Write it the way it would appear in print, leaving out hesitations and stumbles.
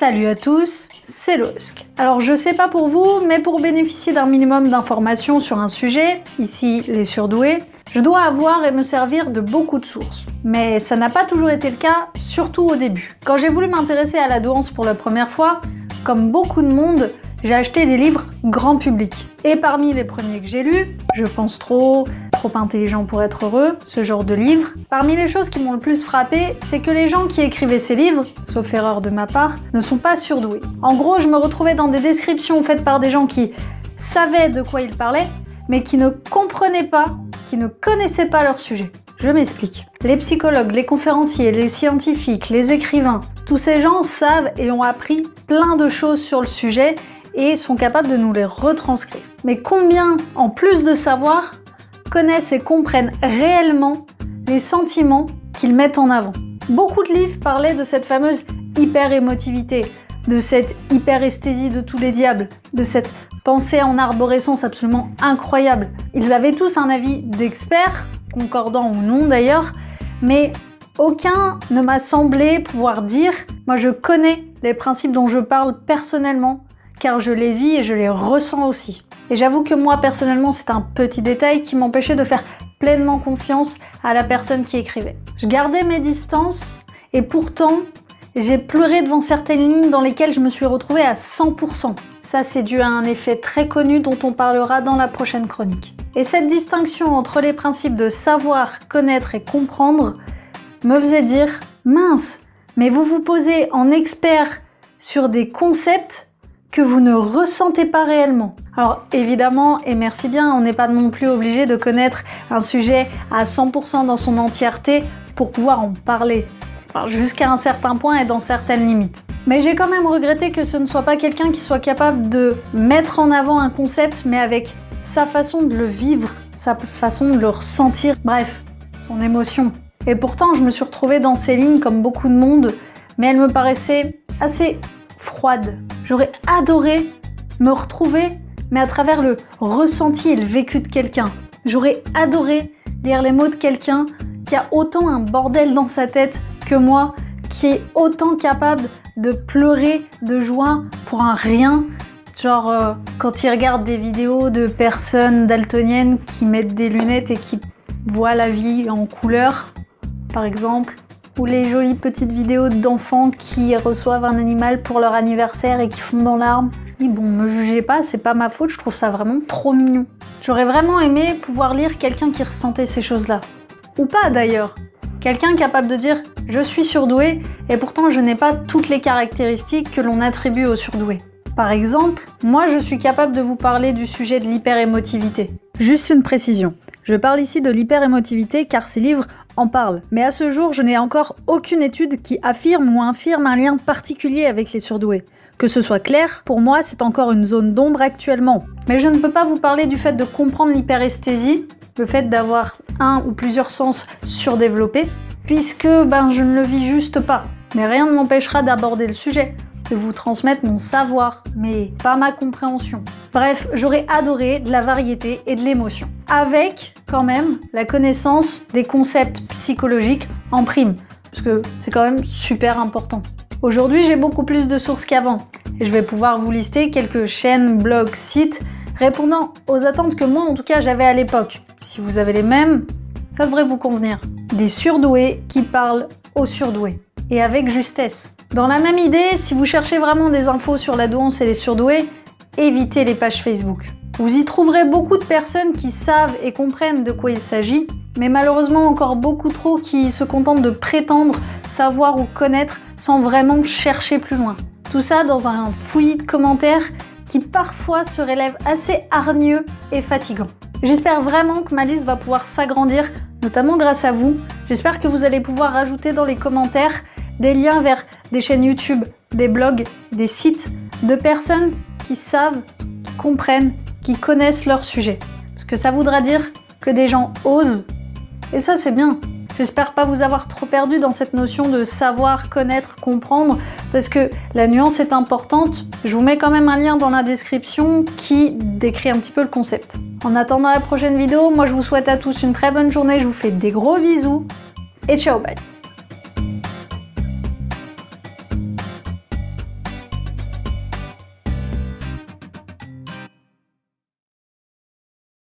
Salut à tous, c'est Loesk. Alors je sais pas pour vous, mais pour bénéficier d'un minimum d'informations sur un sujet, ici les surdoués, je dois avoir et me servir de beaucoup de sources. Mais ça n'a pas toujours été le cas, surtout au début. Quand j'ai voulu m'intéresser à la douance pour la première fois, comme beaucoup de monde, j'ai acheté des livres grand public. Et parmi les premiers que j'ai lus, Je pense trop intelligent pour être heureux, ce genre de livres. Parmi les choses qui m'ont le plus frappé, c'est que les gens qui écrivaient ces livres, sauf erreur de ma part, ne sont pas surdoués. En gros, je me retrouvais dans des descriptions faites par des gens qui savaient de quoi ils parlaient, mais qui ne comprenaient pas, qui ne connaissaient pas leur sujet. Je m'explique. Les psychologues, les conférenciers, les scientifiques, les écrivains, tous ces gens savent et ont appris plein de choses sur le sujet et sont capables de nous les retranscrire. Mais combien, en plus de savoir, connaissent et comprennent réellement les sentiments qu'ils mettent en avant? Beaucoup de livres parlaient de cette fameuse hyper-émotivité, de cette hyper-esthésie de tous les diables, de cette pensée en arborescence absolument incroyable. Ils avaient tous un avis d'experts, concordant ou non d'ailleurs, mais aucun ne m'a semblé pouvoir dire « Moi je connais les principes dont je parle personnellement, car je les vis et je les ressens aussi ». Et j'avoue que moi personnellement c'est un petit détail qui m'empêchait de faire pleinement confiance à la personne qui écrivait. Je gardais mes distances et pourtant j'ai pleuré devant certaines lignes dans lesquelles je me suis retrouvée à 100%. Ça c'est dû à un effet très connu dont on parlera dans la prochaine chronique. Et cette distinction entre les principes de savoir, connaître et comprendre me faisait dire « Mince, mais vous vous posez en expert sur des concepts que vous ne ressentez pas réellement. » Alors évidemment, et merci bien, on n'est pas non plus obligé de connaître un sujet à 100% dans son entièreté pour pouvoir en parler. Jusqu'à un certain point et dans certaines limites. Mais j'ai quand même regretté que ce ne soit pas quelqu'un qui soit capable de mettre en avant un concept, mais avec sa façon de le vivre, sa façon de le ressentir, bref, son émotion. Et pourtant, je me suis retrouvée dans ces lignes comme beaucoup de monde, mais elles me paraissaient assez froides. J'aurais adoré me retrouver, mais à travers le ressenti et le vécu de quelqu'un. J'aurais adoré lire les mots de quelqu'un qui a autant un bordel dans sa tête que moi, qui est autant capable de pleurer de joie pour un rien. Genre quand il regarde des vidéos de personnes daltoniennes qui mettent des lunettes et qui voient la vie en couleur, par exemple. Ou les jolies petites vidéos d'enfants qui reçoivent un animal pour leur anniversaire et qui fondent dans l'arbre. Et bon, me jugez pas, c'est pas ma faute, je trouve ça vraiment trop mignon. J'aurais vraiment aimé pouvoir lire quelqu'un qui ressentait ces choses-là. Ou pas d'ailleurs. Quelqu'un capable de dire « je suis surdoué et pourtant je n'ai pas toutes les caractéristiques que l'on attribue aux surdoués ». Par exemple, moi je suis capable de vous parler du sujet de l'hyperémotivité. Juste une précision, je parle ici de l'hyperémotivité car ces livres en parlent. Mais à ce jour, je n'ai encore aucune étude qui affirme ou infirme un lien particulier avec les surdoués. Que ce soit clair, pour moi c'est encore une zone d'ombre actuellement. Mais je ne peux pas vous parler du fait de comprendre l'hyperesthésie, le fait d'avoir un ou plusieurs sens surdéveloppés, puisque je ne le vis juste pas. Mais rien ne m'empêchera d'aborder le sujet, de vous transmettre mon savoir, mais pas ma compréhension. Bref, j'aurais adoré de la variété et de l'émotion. Avec, quand même, la connaissance des concepts psychologiques en prime, parce que c'est quand même super important. Aujourd'hui, j'ai beaucoup plus de sources qu'avant, et je vais pouvoir vous lister quelques chaînes, blogs, sites, répondant aux attentes que moi, en tout cas, j'avais à l'époque. Si vous avez les mêmes, ça devrait vous convenir. Des surdoués qui parlent aux surdoués. Et avec justesse. Dans la même idée, si vous cherchez vraiment des infos sur la douance et les surdoués, évitez les pages Facebook. Vous y trouverez beaucoup de personnes qui savent et comprennent de quoi il s'agit, mais malheureusement encore beaucoup trop qui se contentent de prétendre savoir ou connaître sans vraiment chercher plus loin. Tout ça dans un fouillis de commentaires qui parfois se révèlent assez hargneux et fatigants. J'espère vraiment que ma liste va pouvoir s'agrandir, notamment grâce à vous. J'espère que vous allez pouvoir rajouter dans les commentaires des liens vers des chaînes YouTube, des blogs, des sites de personnes qui savent, qui comprennent, qui connaissent leur sujet. Parce que ça voudra dire que des gens osent, et ça c'est bien. J'espère pas vous avoir trop perdu dans cette notion de savoir, connaître, comprendre, parce que la nuance est importante. Je vous mets quand même un lien dans la description qui décrit un petit peu le concept. En attendant la prochaine vidéo, moi je vous souhaite à tous une très bonne journée, je vous fais des gros bisous, et ciao, bye!